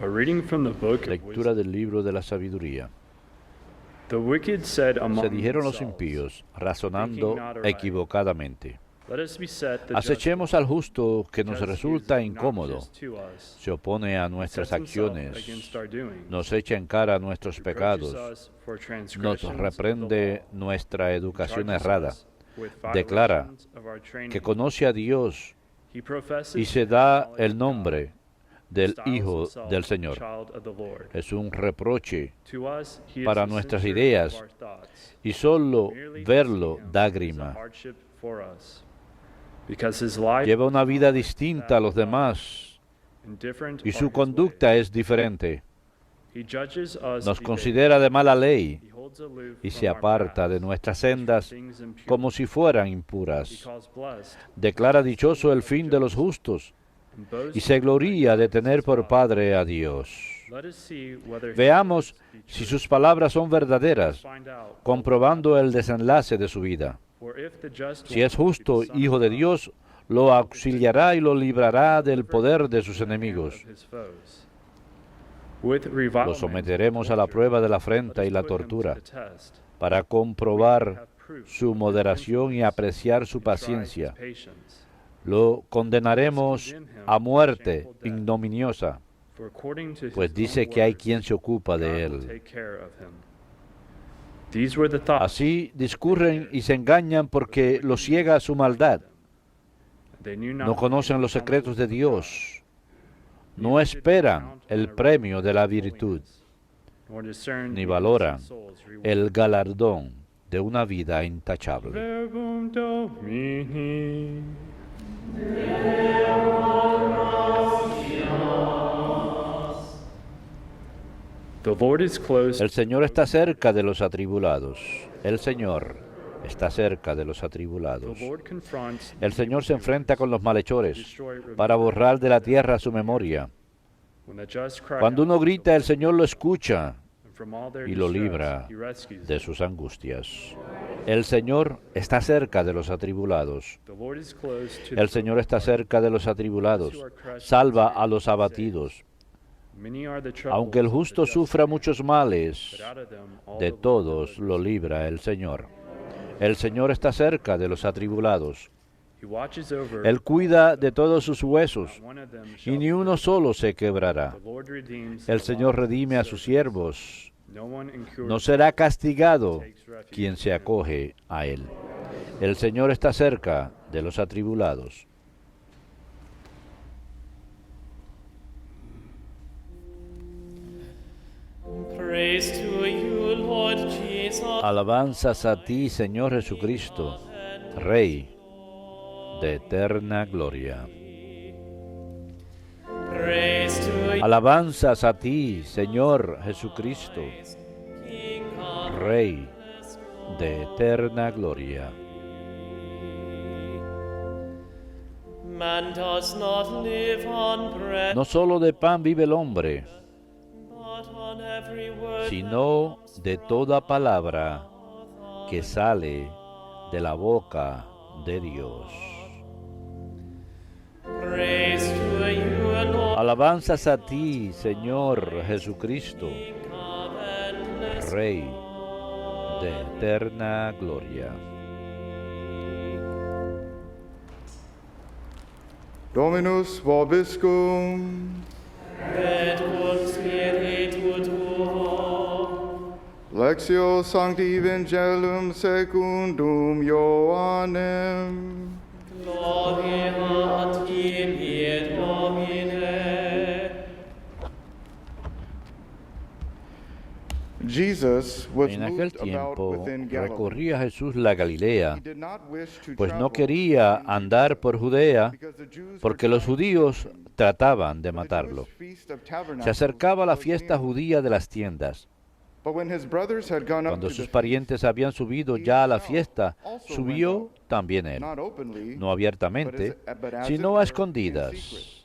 A reading from the book of Lectura wisdom. del libro de la sabiduría. The wicked said Se among dijeron los themselves, impíos, razonando equivocadamente. let us beset the just Acechemos one, al justo que nos because he is resulta incómodo, obnoxious to us. se opone a He nuestras sets himself acciones, against our doings, nos echa en cara nuestros reproaches pecados, us for nos transgressions of the reprende law, nuestra educación charges errada, us with declara violations of our training. que conoce a Dios He professes y se to have da knowledge el of nombre God, del styles Hijo himself del a Señor. child of the Lord. Es un reproche To us, he is para the nuestras censor ideas of our thoughts. y solo Merely to verlo see him da is a grima. hardship for us, because his life Lleva una is vida not like distinta that a los of others, demás and different y are su his conducta ways. es diferente. He judges us Nos debased. considera de mala ley He holds aloof y from se our aparta de paths nuestras as from sendas things impure. como si fueran He impuras. calls blessed Declara the dichoso destiny el of fin the de los just, justos and y boasts se that gloria de God is tener his por Father. Padre a Dios. Let us see whether his Veamos words be si true. sus palabras son Let us verdaderas, find out what will comprobando happen. el desenlace de su vida. For if the just Si es one be justo, the son hijo of de God, Dios, lo auxiliará y lo librará del poder de sus enemigos. Lo someteremos a la prueba de la afrenta y la tortura para comprobar su moderación y apreciar su paciencia. Lo condenaremos a muerte ignominiosa, pues dice que hay quien se ocupa de él. Así discurren y se engañan porque los ciega su maldad. No conocen los secretos de Dios. No esperan el premio de la virtud, ni valoran el galardón de una vida intachable. Verbum Domini. The Lord is close. El Señor está cerca de los atribulados. El Señor está cerca de los atribulados. The Lord confronts El Señor se evildoers enfrenta con los to malhechores destroy para rebellion. borrar de la tierra su memoria. When the just cry Cuando out, uno grita, el Señor lo escucha and from all their y lo distress, libra he rescues de them. sus angustias. El Señor está cerca de los atribulados. The Lord is close to El the Señor está brokenhearted. cerca de los atribulados. Salva a los abatidos. Many are the Aunque el troubles of the justo just, sufra muchos males, but out of them all de the Lord todos lo delivers. libra el Señor. El Señor está cerca de los atribulados. He watches over Él cuida de todos sus huesos, not one of them y shall ni be uno broken. solo se quebrará. The Lord redeems El the Señor lives of redime a his sus servants. siervos. No one incurs No será castigado takes refuge quien in se him. acoge a Él. El Señor está cerca de los atribulados. Praise to you, Lord Jesus. Alabanzas a ti, Señor Jesucristo, Rey de eterna gloria. Praise to you, Alabanzas a ti, Señor Jesucristo, King of Rey de eterna gloria. Man does not live on bread, No solo de pan vive el hombre, but on every word sino de toda palabra que sale de la boca de Dios. Praise to you, Lord, Alabanzas a ti, Señor Jesucristo, King of endless Rey de eterna gloria. Dominus vobiscum, et cum spiritu tuo. Lectio Sancti Evangelium secundum Ioannem. Gloria a tibi, Domine. Jesus was En aquel moved about tiempo within Galilee. recorría Jesús la Galilea, He did not wish to pues no travel quería in andar por Judea, because the Jews porque were los trying to judíos kill him. trataban de The matarlo. Jewish feast of tabernacles Se acercaba la was fiesta near. judía de las tiendas. But when his brothers had gone up Cuando to sus the parientes habían subido ya a la fiesta, subió también él, feast, not openly, no abiertamente, but as it sino were, a in secret. escondidas.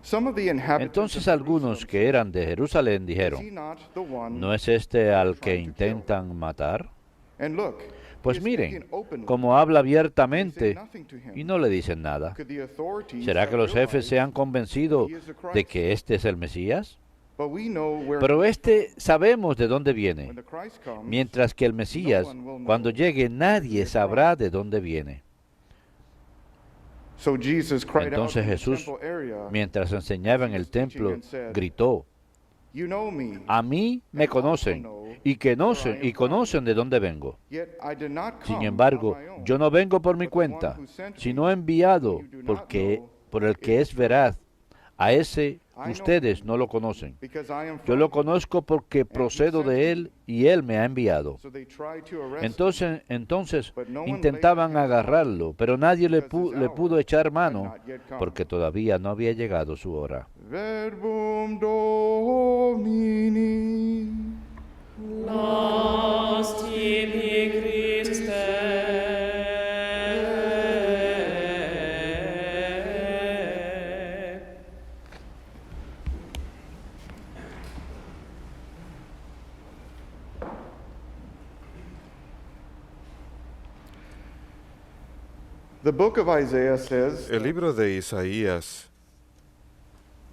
Some of the inhabitants Entonces of algunos Jerusalem que eran de Jerusalén said, "Is he dijeron, not the one?" ¿no es este al que intentan matar? And look, Pues miren, como habla abiertamente y no le dicen nada. ¿Será que los jefes se han convencido de que este es el Mesías? Pero sabemos de dónde viene, mientras que el Mesías, cuando llegue, nadie sabrá de dónde viene. Entonces Jesús, mientras enseñaba en el templo, gritó: a mí me conocen y conocen de dónde vengo. Sin embargo, yo no vengo por mi cuenta, sino enviado por el que es veraz. A ese ustedes no lo conocen. Yo lo conozco porque procedo de él y él me ha enviado. Entonces intentaban agarrarlo, pero nadie le pudo echar mano porque todavía no había llegado su hora. Verbum Domini. Last tibi Christe. The book of Isaiah says, El libro de Isaías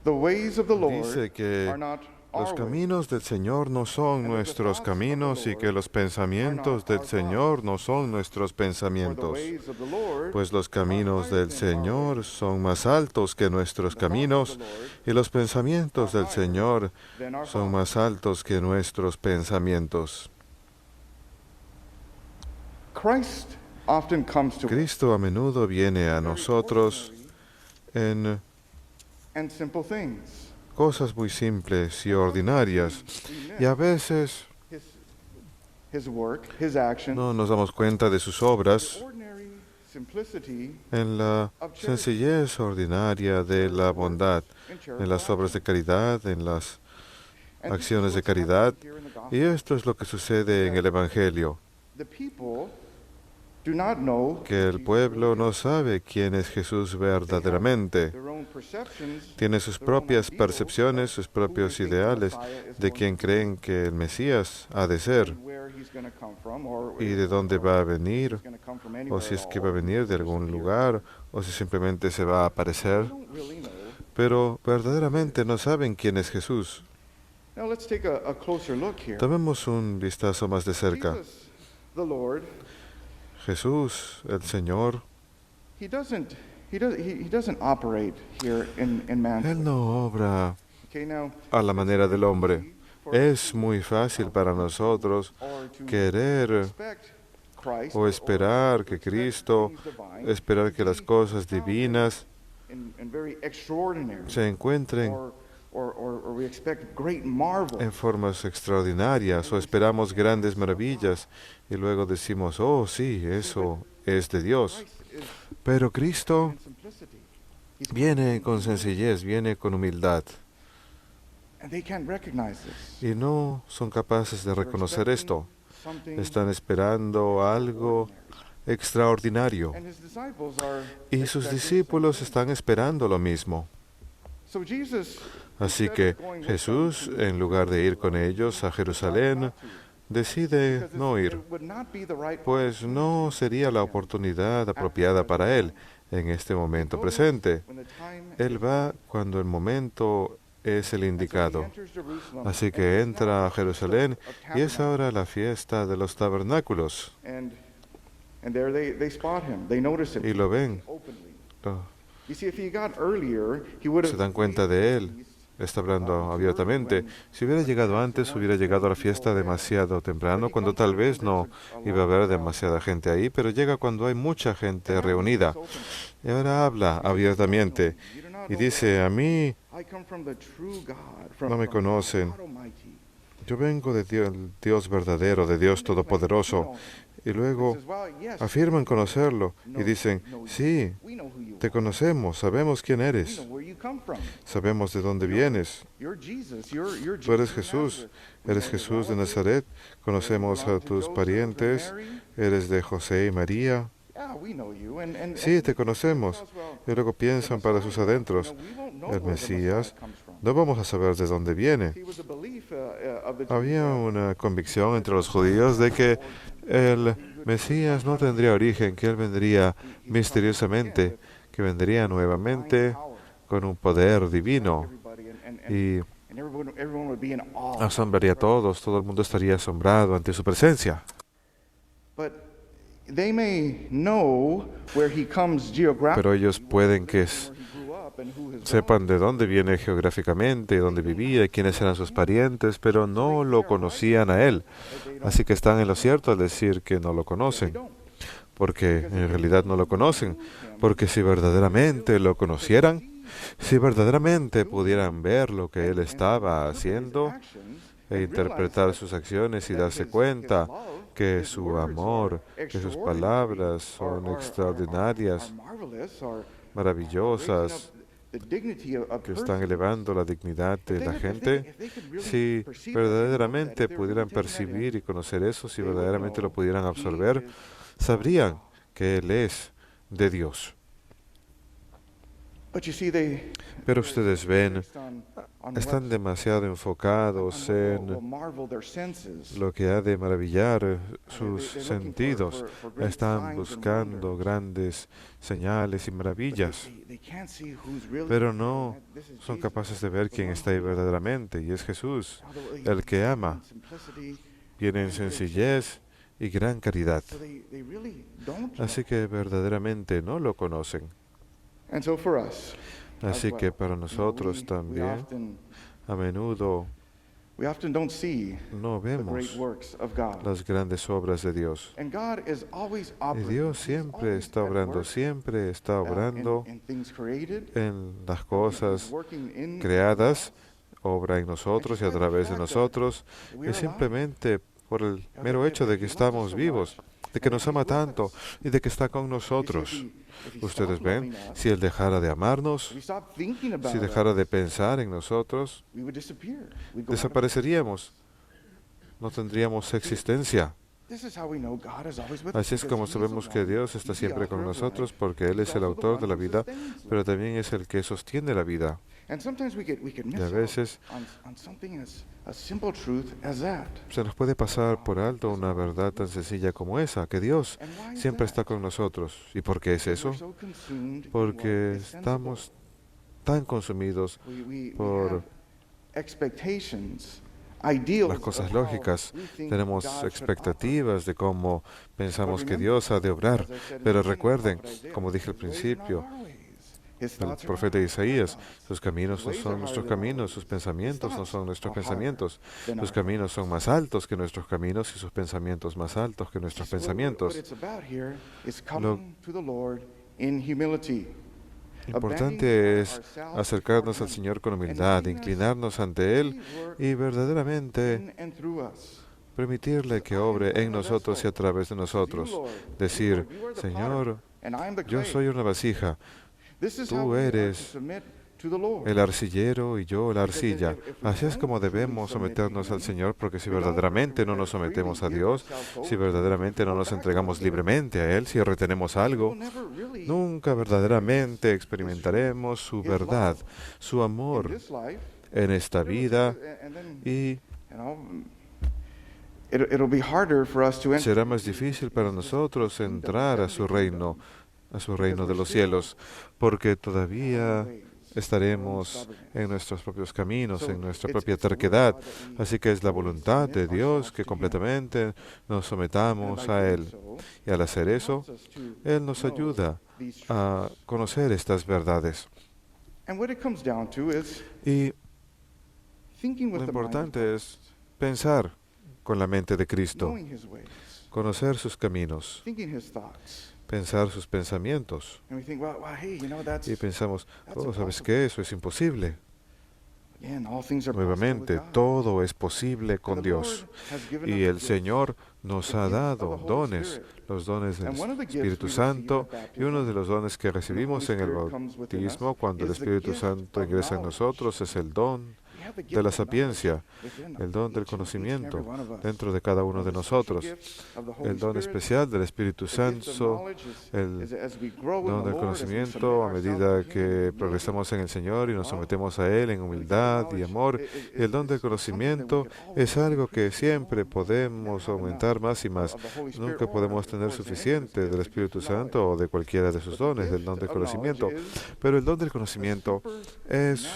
the ways of the Lord dice que are not los our ways. caminos del Señor no son nuestros caminos y que los pensamientos del Señor no son nuestros For the pensamientos. ways of the Lord Pues los are caminos higher del than our Señor ways. son más altos que nuestros caminos y los pensamientos del Señor Than our son thoughts. más altos que nuestros pensamientos. Christ often comes to us Cristo a menudo viene a very nosotros ordinary en and simple things. cosas muy simples y ordinarias y a veces His work, his actions, no nos damos cuenta de sus obras ordinary simplicity en la sencillez ordinaria de la bondad, en las obras de caridad, en las and this is acciones de what's caridad. happening here in the Y gospel. esto es lo que sucede en el Evangelio, The people do not know que el pueblo no sabe quién es Jesús verdaderamente. their own perceptions, Tiene sus their own propias ideals, percepciones, sus who they propios think the ideales Messiah is de going quién to be, creen que el Mesías ha de ser and where he's going to come from, or y de dónde va a venir, he's going to come from o anywhere si es at que all, va a venir de or algún disappear. lugar, o si simplemente se va a aparecer. They don't really know. Pero verdaderamente no saben quién es Jesús. Now let's take a closer look here. Tomemos un vistazo más de cerca. Jesus, the Lord, Jesús, el Señor, he doesn't operate here in man's Él way. no obra Okay, now, a la manera del hombre. for Es muy fácil para nosotros or to querer expect Christ o esperar que expect Cristo, things divine esperar que las to be cosas found divinas in very extraordinary, se encuentren or we expect great marvels. en formas extraordinarias o esperamos grandes maravillas y luego decimos, oh sí, eso es de Dios. Christ is Pero Cristo in simplicity. He's viene con sencillez, viene con humildad and they can't recognize this. y no son capaces de They're reconocer esto. expecting something Están esperando algo extraordinario and his disciples are y sus expecting discípulos something. están esperando lo mismo. So Jesus, Así instead que of going with Jesús, them to en lugar de ir con ellos a Jerusalén, decide because no ir, it would not be the right pues no sería la oportunidad apropiada para él en este momento presente. when the time Él va cuando el momento es el he indicado. enters Jerusalem, Así and que it's entra now a the Jerusalén Feast of y es Tabernacles. ahora la fiesta de los tabernáculos. And there they spot him. They notice him Y lo ven. openly. Lo- You see, if he got earlier, he would have Se dan cuenta de él. Está hablando abiertamente. Si hubiera llegado antes, hubiera llegado a la fiesta demasiado temprano, cuando tal vez no iba a haber demasiada gente ahí, pero llega cuando hay mucha gente reunida. Y ahora habla abiertamente y dice, a mí no me conocen. Yo vengo de Dios, el Dios verdadero, de Dios todopoderoso. Y luego afirman conocerlo y dicen, sí, te conocemos, sabemos quién eres, sabemos de dónde vienes. Tú eres Jesús de Nazaret, conocemos a tus parientes, eres de José y María. Sí, te conocemos. Y luego piensan para sus adentros, el Mesías, no vamos a saber de dónde viene. Había una convicción entre los judíos de que el Mesías no tendría origen, que Él vendría misteriosamente, que vendría nuevamente con un poder divino y asombraría a todos, todo el mundo estaría asombrado ante su presencia. Pero ellos pueden que sepan de dónde viene geográficamente, dónde vivía y quiénes eran sus parientes, pero no lo conocían a Él. Así que están en lo cierto al decir que no lo conocen, porque en realidad no lo conocen, porque si verdaderamente lo conocieran, si verdaderamente pudieran ver lo que Él estaba haciendo e interpretar sus acciones y darse cuenta que su amor, que sus palabras son extraordinarias, maravillosas, que están elevando la dignidad de la gente, si verdaderamente pudieran percibir y conocer eso, si verdaderamente lo pudieran absorber, sabrían que Él es de Dios. Pero ustedes ven, están demasiado enfocados en lo que ha de maravillar sus sentidos. Están buscando grandes señales y maravillas, pero no son capaces de ver quién está ahí verdaderamente, y es Jesús, el que ama. Viene en sencillez y gran caridad. Así que verdaderamente no lo conocen. Así que para nosotros también, a menudo no vemos las grandes obras de Dios. Y Dios siempre está obrando en las cosas creadas, obra en nosotros y a través de nosotros, y simplemente por el mero hecho de que estamos vivos, de que nos ama tanto y de que está con nosotros. Ustedes ven, si Él dejara de amarnos, si dejara de pensar en nosotros, desapareceríamos, no tendríamos existencia. Así es como sabemos que Dios está siempre con nosotros, porque Él es el autor de la vida, pero también es el que sostiene la vida. Y a veces se nos puede pasar por alto una verdad tan sencilla como esa, que Dios siempre está con nosotros. ¿Y por qué es eso? Porque estamos tan consumidos por las cosas lógicas. Tenemos expectativas de cómo pensamos que Dios ha de obrar. Pero recuerden, como dije al principio, el profeta Isaías, sus caminos no son nuestros caminos, sus pensamientos no son nuestros pensamientos. Sus caminos son más altos que nuestros caminos y sus pensamientos más altos que nuestros pensamientos. Lo importante es acercarnos al Señor con humildad, inclinarnos ante Él y verdaderamente permitirle que obre en nosotros y a través de nosotros. Decir, Señor, yo soy una vasija. Tú eres el arcillero y yo la arcilla. Así es como debemos someternos al Señor, porque si verdaderamente no nos sometemos a Dios, si verdaderamente no nos entregamos libremente a Él, si retenemos algo, nunca verdaderamente experimentaremos su verdad, su amor en esta vida, y será más difícil para nosotros entrar a su reino de los cielos, porque todavía estaremos en nuestros propios caminos, en nuestra propia terquedad. Así que es la voluntad de Dios que completamente nos sometamos a Él. Y al hacer eso, Él nos ayuda a conocer estas verdades. Y lo importante es pensar con la mente de Cristo, conocer sus caminos, pensar sus pensamientos. Y pensamos, oh, ¿sabes qué? Eso es imposible. Nuevamente, todo es posible con Dios. Y el Señor nos ha dado dones, los dones del Espíritu Santo, y uno de los dones que recibimos en el bautismo, cuando el Espíritu Santo ingresa en nosotros, es el don de la sapiencia, el don del conocimiento dentro de cada uno de nosotros, el don especial del Espíritu Santo, el don del conocimiento a medida que progresamos en el Señor y nos sometemos a Él en humildad y amor. Y el don del conocimiento es algo que siempre podemos aumentar más y más. Nunca podemos tener suficiente del Espíritu Santo o de cualquiera de sus dones, del don del conocimiento. Pero el don del conocimiento es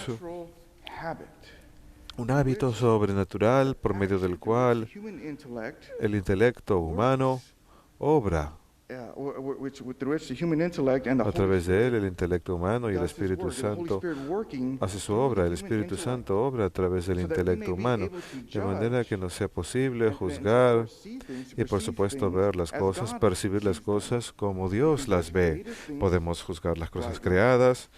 un hábito sobrenatural por medio del cual el intelecto humano obra. A través de él, el intelecto humano y el Espíritu Santo hace su obra. El Espíritu Santo obra a través del intelecto humano, de manera que nos sea posible juzgar y, por supuesto, ver las cosas, percibir las cosas como Dios las ve. Podemos juzgar las cosas creadas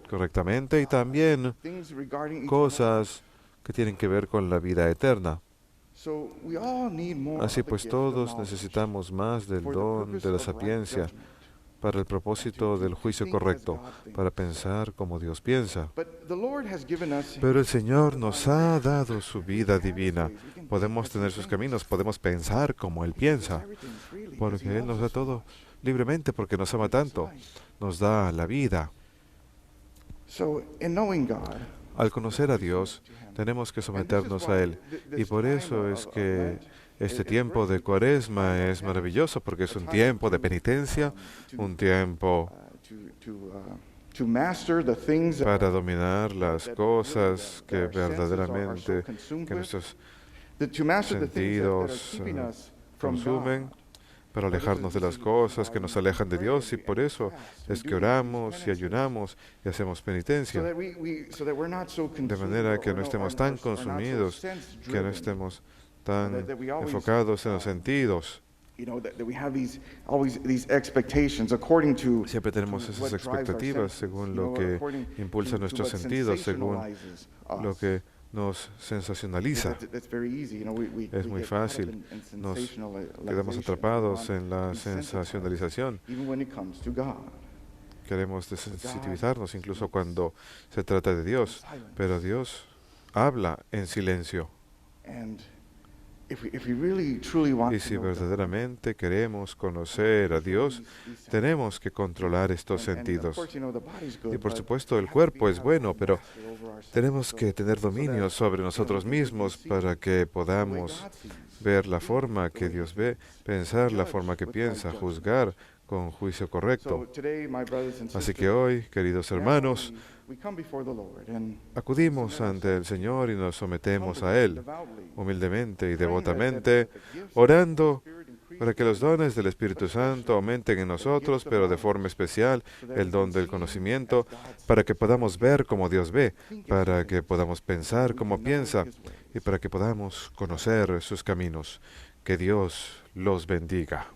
correctamente y también cosas que tienen que ver con la vida eterna. Así pues, todos necesitamos más del don de la sapiencia para el propósito del juicio correcto, para pensar como Dios piensa. Pero el Señor nos ha dado su vida divina. Podemos tener sus caminos, podemos pensar como Él piensa, porque Él nos da todo libremente, porque nos ama tanto. Nos da la vida. Al conocer a Dios, tenemos que someternos a Él. Y por eso es que este tiempo de Cuaresma es maravilloso, porque es un tiempo de penitencia, un tiempo para dominar las cosas que verdaderamente que nuestros sentidos consumen, para alejarnos de las cosas que nos alejan de Dios, y por eso es que oramos y ayunamos y hacemos penitencia, de manera que no estemos tan consumidos, que no estemos tan enfocados en los sentidos. Siempre tenemos esas expectativas según lo que impulsa nuestros sentidos, según lo que nos sensacionaliza. Es muy fácil. Nos quedamos atrapados en la sensacionalización. Queremos desensitivizarnos incluso cuando se trata de Dios, pero Dios habla en silencio. Y si verdaderamente queremos conocer a Dios, tenemos que controlar estos sentidos. Y por supuesto, el cuerpo es bueno, pero tenemos que tener dominio sobre nosotros mismos para que podamos ver la forma que Dios ve, pensar la forma que piensa, juzgar con juicio correcto. Así que hoy, queridos hermanos, acudimos ante el Señor y nos sometemos a Él, humildemente y devotamente, orando para que los dones del Espíritu Santo aumenten en nosotros, pero de forma especial el don del conocimiento, para que podamos ver como Dios ve, para que podamos pensar como piensa y para que podamos conocer sus caminos. Que Dios los bendiga.